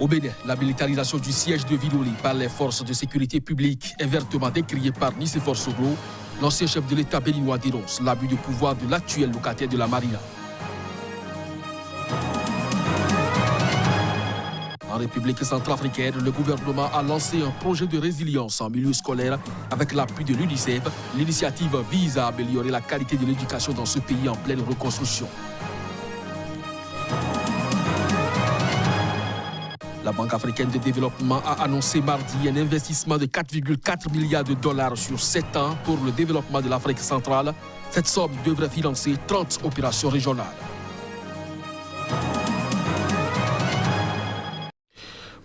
Au Bénin, la militarisation du siège de Vidolé par les forces de sécurité publique est vertement décriée par Nicéphore Soglo. L'ancien chef de l'État béninois dénonce l'abus de pouvoir de l'actuel locataire de la Marina. En République centrafricaine, le gouvernement a lancé un projet de résilience en milieu scolaire avec l'appui de l'UNICEF. L'initiative vise à améliorer la qualité de l'éducation dans ce pays en pleine reconstruction. La Banque africaine de développement a annoncé mardi un investissement de 4,4 milliards de dollars sur 7 ans pour le développement de l'Afrique centrale. Cette somme devrait financer 30 opérations régionales.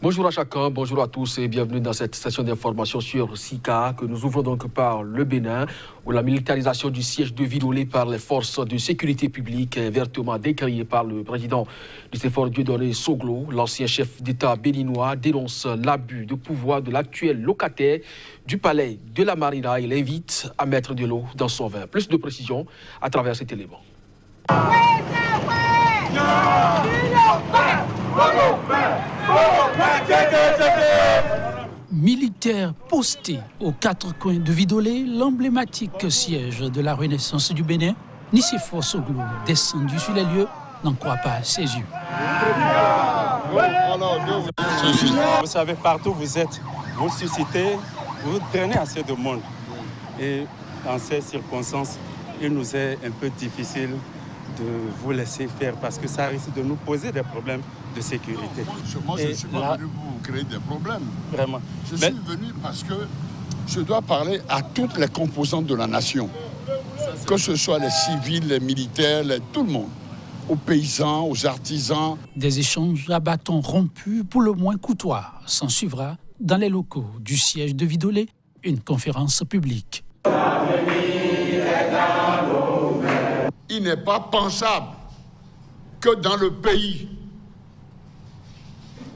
Bonjour à chacun, bonjour à tous et bienvenue dans cette session d'information sur SICA que nous ouvrons donc par le Bénin où la militarisation du siège de Vidolé par les forces de sécurité publique est vertement décriée par le président Nicéphore Dieudonné Soglo. L'ancien chef d'État béninois dénonce l'abus de pouvoir de l'actuel locataire du palais de la Marina et l'invite à mettre de l'eau dans son vin. Plus de précision à travers cet élément. Militaires postés aux quatre coins de Vidolé, l'emblématique siège de la Renaissance du Bénin, Nicéphore Soglo, descendu sur les lieux, n'en croit pas ses yeux. Vous savez, partout où vous êtes, vous suscitez, vous traînez assez de monde. Et dans ces circonstances, il nous est un peu difficile de vous laisser faire parce que ça risque de nous poser des problèmes de sécurité. Moi, je ne suis pas venu vous créer des problèmes. Vraiment. Je suis venu parce que je dois parler à toutes les composantes de la nation. Que ce soit les civils, les militaires, tout le monde. Aux paysans, aux artisans. Des échanges à bâtons rompus, pour le moins courtois, s'en suivra dans les locaux du siège de Vidolé, une conférence publique. Il n'est pas pensable que dans le pays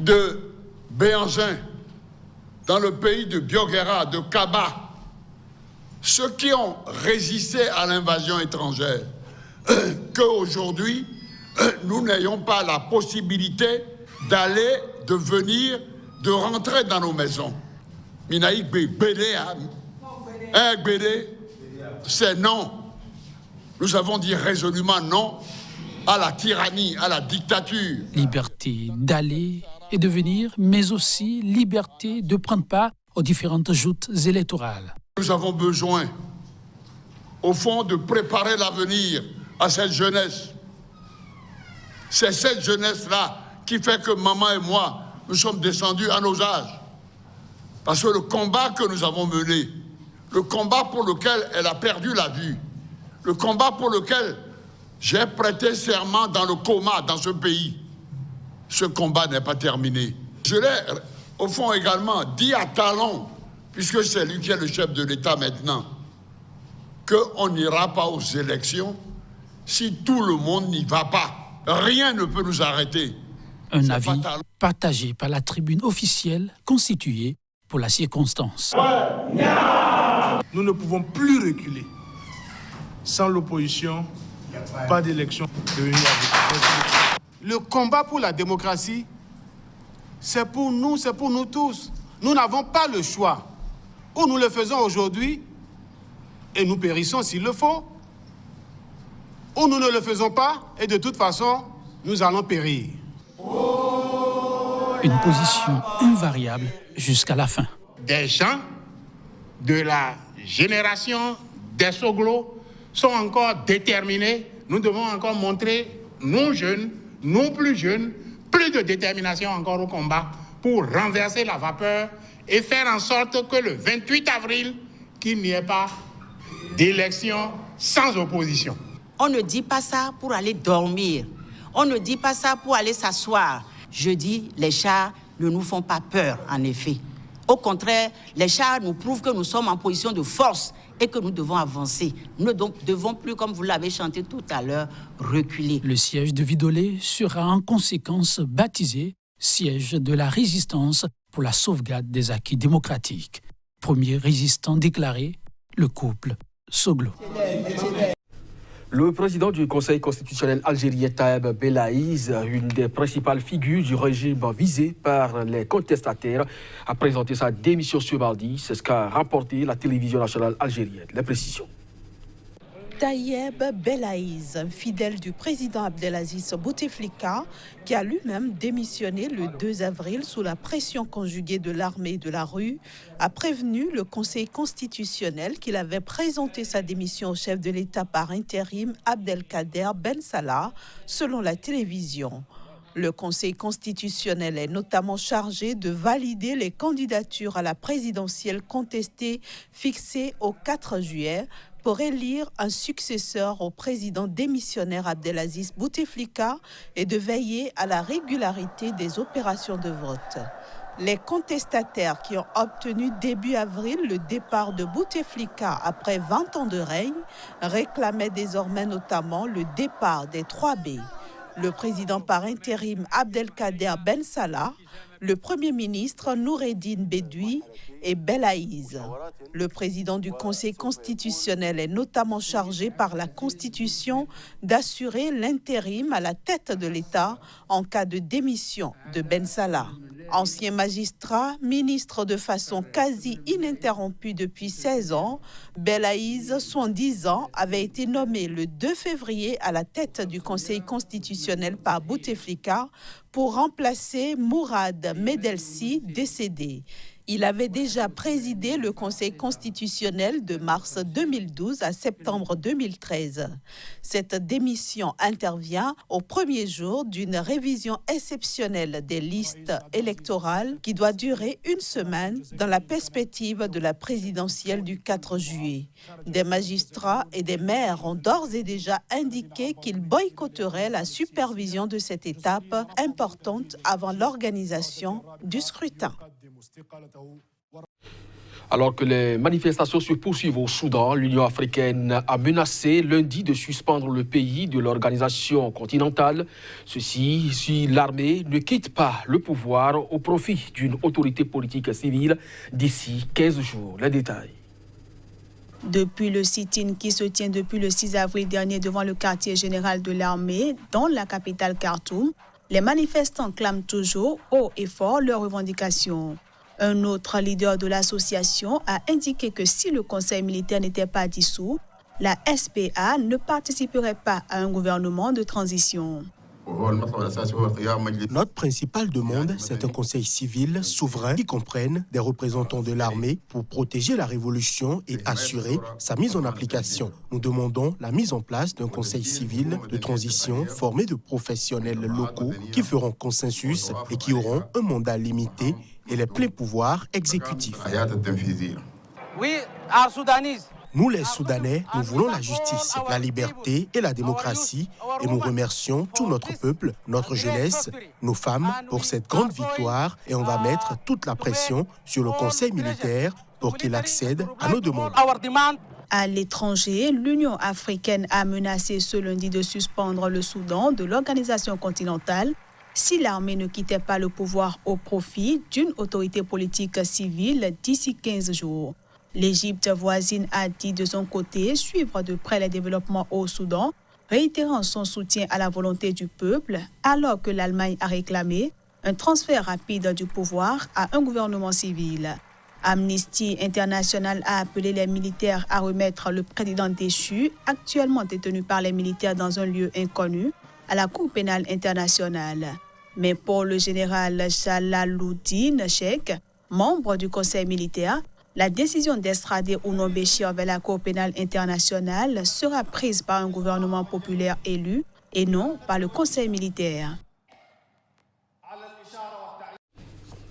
de Béhanzin, dans le pays de Bioguera, de Kaba, ceux qui ont résisté à l'invasion étrangère, qu'aujourd'hui, nous n'ayons pas la possibilité d'aller, de venir, de rentrer dans nos maisons. Minaïk Bédé, c'est non. Nous avons dit résolument non à la tyrannie, à la dictature. Liberté d'aller et de venir, mais aussi liberté de prendre part aux différentes joutes électorales. Nous avons besoin, au fond, de préparer l'avenir à cette jeunesse. C'est cette jeunesse-là qui fait que maman et moi, nous sommes descendus à nos âges. Parce que le combat que nous avons mené, le combat pour lequel elle a perdu la vue, le combat pour lequel j'ai prêté serment dans le coma dans ce pays, ce combat n'est pas terminé. Je l'ai, au fond, également dit à Talon, puisque c'est lui qui est le chef de l'État maintenant, qu'on n'ira pas aux élections si tout le monde n'y va pas. Rien ne peut nous arrêter. Un avis partagé par la tribune officielle constituée pour la circonstance. Nous ne pouvons plus reculer. Sans l'opposition, pas d'élection. Le combat pour la démocratie, c'est pour nous tous. Nous n'avons pas le choix. Ou nous le faisons aujourd'hui, et nous périssons s'il le faut, ou nous ne le faisons pas, et de toute façon, nous allons périr. Une position invariable jusqu'à la fin. Des gens de la génération des Soglo sont encore déterminés. Nous devons encore montrer, nous jeunes, nous plus jeunes, plus de détermination encore au combat pour renverser la vapeur et faire en sorte que le 28 avril, qu'il n'y ait pas d'élection sans opposition. On ne dit pas ça pour aller dormir. On ne dit pas ça pour aller s'asseoir. Je dis, les chars ne nous font pas peur, en effet. Au contraire, les chars nous prouvent que nous sommes en position de force et que nous devons avancer. Nous ne devons plus, comme vous l'avez chanté tout à l'heure, reculer. Le siège de Vidolé sera en conséquence baptisé siège de la résistance pour la sauvegarde des acquis démocratiques. Premier résistant déclaré, le couple Soglo. Le président du Conseil constitutionnel algérien Taeb Belaïz, une des principales figures du régime visé par les contestataires, a présenté sa démission ce mardi. C'est ce qu'a rapporté la télévision nationale algérienne. Les précisions. Taïeb Belaïz, fidèle du président Abdelaziz Bouteflika, qui a lui-même démissionné le 2 avril sous la pression conjuguée de l'armée et de la rue, a prévenu le Conseil constitutionnel qu'il avait présenté sa démission au chef de l'État par intérim Abdelkader Ben Salah, selon la télévision. Le Conseil constitutionnel est notamment chargé de valider les candidatures à la présidentielle contestée fixées au 4 juillet pour élire un successeur au président démissionnaire Abdelaziz Bouteflika et de veiller à la régularité des opérations de vote. Les contestataires qui ont obtenu début avril le départ de Bouteflika après 20 ans de règne réclamaient désormais notamment le départ des 3B. Le président par intérim Abdelkader Ben Salah, le premier ministre Noureddine Bedoui et Belaïz. Le président du Conseil constitutionnel est notamment chargé par la Constitution d'assurer l'intérim à la tête de l'État en cas de démission de Ben Salah. Ancien magistrat, ministre de façon quasi ininterrompue depuis 16 ans, Belaïz, 70 ans, avait été nommé le 2 février à la tête du Conseil constitutionnel par Bouteflika pour remplacer Mourad Medelsi, décédé. Il avait déjà présidé le Conseil constitutionnel de mars 2012 à septembre 2013. Cette démission intervient au premier jour d'une révision exceptionnelle des listes électorales qui doit durer une semaine dans la perspective de la présidentielle du 4 juillet. Des magistrats et des maires ont d'ores et déjà indiqué qu'ils boycotteraient la supervision de cette étape importante avant l'organisation du scrutin. Alors que les manifestations se poursuivent au Soudan, l'Union africaine a menacé lundi de suspendre le pays de l'organisation continentale. Ceci si l'armée ne quitte pas le pouvoir au profit d'une autorité politique civile d'ici 15 jours. Les détails. Depuis le sit-in qui se tient depuis le 6 avril dernier devant le quartier général de l'armée, dans la capitale Khartoum, les manifestants clament toujours haut et fort leurs revendications. Un autre leader de l'association a indiqué que si le conseil militaire n'était pas dissous, la SPA ne participerait pas à un gouvernement de transition. Notre principale demande, c'est un conseil civil souverain qui comprenne des représentants de l'armée pour protéger la révolution et assurer sa mise en application. Nous demandons la mise en place d'un conseil civil de transition formé de professionnels locaux qui feront consensus et qui auront un mandat limité et les pleins pouvoirs exécutifs. Nous, les Soudanais, nous voulons la justice, la liberté et la démocratie et nous remercions tout notre peuple, notre jeunesse, nos femmes pour cette grande victoire et on va mettre toute la pression sur le Conseil militaire pour qu'il accède à nos demandes. À l'étranger, l'Union africaine a menacé ce lundi de suspendre le Soudan de l'organisation continentale si l'armée ne quittait pas le pouvoir au profit d'une autorité politique civile d'ici 15 jours. L'Égypte voisine a dit de son côté suivre de près les développements au Soudan, réitérant son soutien à la volonté du peuple, alors que l'Allemagne a réclamé un transfert rapide du pouvoir à un gouvernement civil. Amnesty International a appelé les militaires à remettre le président déchu, actuellement détenu par les militaires dans un lieu inconnu, à la Cour pénale internationale. Mais pour le général Jalaluddin Cheikh, membre du conseil militaire, la décision d'extrader Ouno Béchir vers la Cour pénale internationale sera prise par un gouvernement populaire élu et non par le conseil militaire.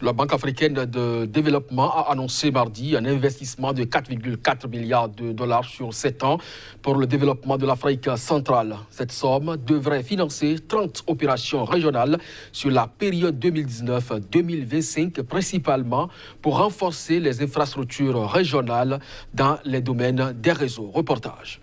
La Banque africaine de développement a annoncé mardi un investissement de 4,4 milliards de dollars sur 7 ans pour le développement de l'Afrique centrale. Cette somme devrait financer 30 opérations régionales sur la période 2019-2025, principalement pour renforcer les infrastructures régionales dans les domaines des réseaux. Reportage.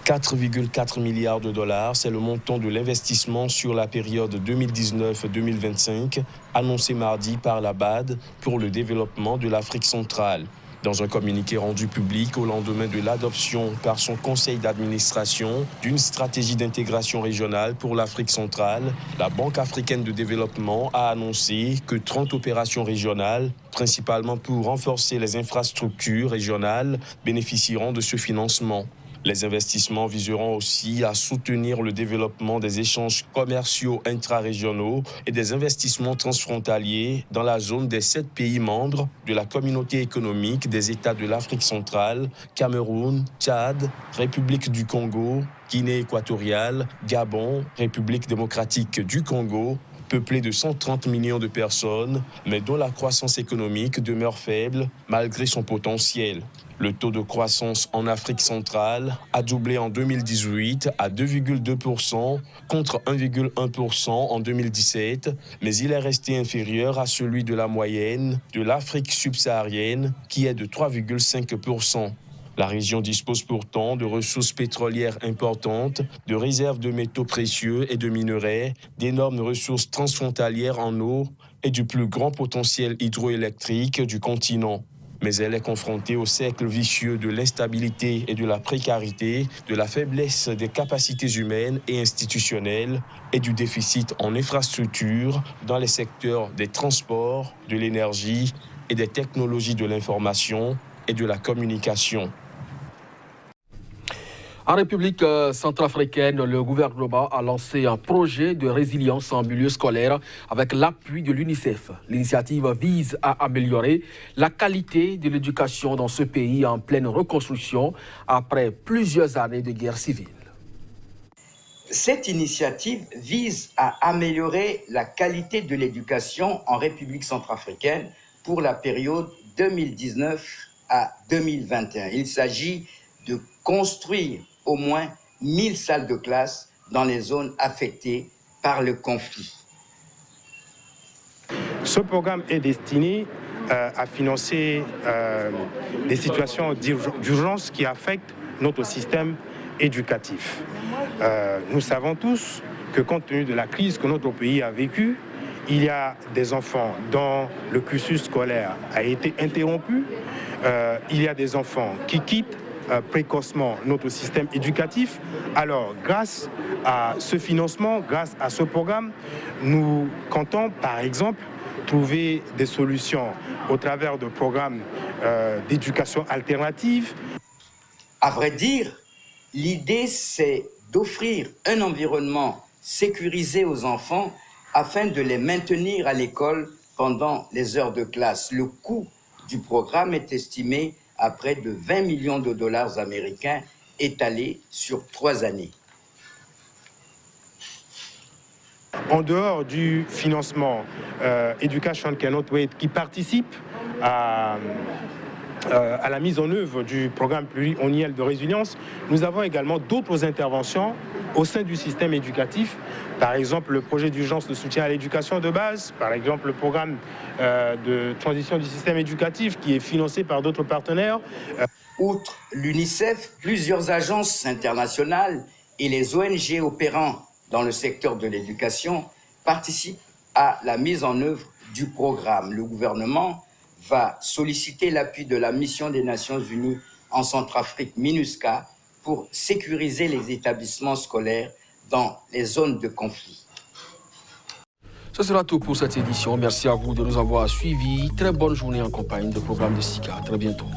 4,4 milliards de dollars, c'est le montant de l'investissement sur la période 2019-2025, annoncé mardi par la BAD pour le développement de l'Afrique centrale. Dans un communiqué rendu public au lendemain de l'adoption par son conseil d'administration d'une stratégie d'intégration régionale pour l'Afrique centrale, la Banque africaine de développement a annoncé que 30 opérations régionales, principalement pour renforcer les infrastructures régionales, bénéficieront de ce financement. Les investissements viseront aussi à soutenir le développement des échanges commerciaux intra-régionaux et des investissements transfrontaliers dans la zone des 7 pays membres de la communauté économique des États de l'Afrique centrale, Cameroun, Tchad, République du Congo, Guinée équatoriale, Gabon, République démocratique du Congo, peuplée de 130 millions de personnes, mais dont la croissance économique demeure faible malgré son potentiel. Le taux de croissance en Afrique centrale a doublé en 2018 à 2,2% contre 1,1% en 2017, mais il est resté inférieur à celui de la moyenne de l'Afrique subsaharienne qui est de 3,5%. La région dispose pourtant de ressources pétrolières importantes, de réserves de métaux précieux et de minerais, d'énormes ressources transfrontalières en eau et du plus grand potentiel hydroélectrique du continent. Mais elle est confrontée au cercle vicieux de l'instabilité et de la précarité, de la faiblesse des capacités humaines et institutionnelles et du déficit en infrastructures dans les secteurs des transports, de l'énergie et des technologies de l'information et de la communication. En République centrafricaine, le gouvernement a lancé un projet de résilience en milieu scolaire avec l'appui de l'UNICEF. L'initiative vise à améliorer la qualité de l'éducation dans ce pays en pleine reconstruction après plusieurs années de guerre civile. Cette initiative vise à améliorer la qualité de l'éducation en République centrafricaine pour la période 2019 à 2021. Il s'agit de construire au moins 1000 salles de classe dans les zones affectées par le conflit. Ce programme est destiné à financer des situations d'urgence qui affectent notre système éducatif. Nous savons tous que compte tenu de la crise que notre pays a vécue, il y a des enfants dont le cursus scolaire a été interrompu. Il y a des enfants qui quittent précocement notre système éducatif. Alors, grâce à ce financement, grâce à ce programme, nous comptons, par exemple, trouver des solutions au travers de programmes d'éducation alternative. À vrai dire, l'idée, c'est d'offrir un environnement sécurisé aux enfants afin de les maintenir à l'école pendant les heures de classe. Le coût du programme est estimé à près de 20 millions de dollars américains étalés sur 3 années. En dehors du financement Education Cannot Wait qui participe à la mise en œuvre du programme pluriannuel de résilience, nous avons également d'autres interventions au sein du système éducatif. Par exemple, le projet d'urgence de soutien à l'éducation de base, par exemple le programme de transition du système éducatif qui est financé par d'autres partenaires. Outre l'UNICEF, plusieurs agences internationales et les ONG opérant dans le secteur de l'éducation participent à la mise en œuvre du programme. Le gouvernement va solliciter l'appui de la mission des Nations Unies en Centrafrique, MINUSCA, pour sécuriser les établissements scolaires dans les zones de conflit. Ce sera tout pour cette édition. Merci à vous de nous avoir suivis. Très bonne journée en compagnie de programme de SICA. À très bientôt.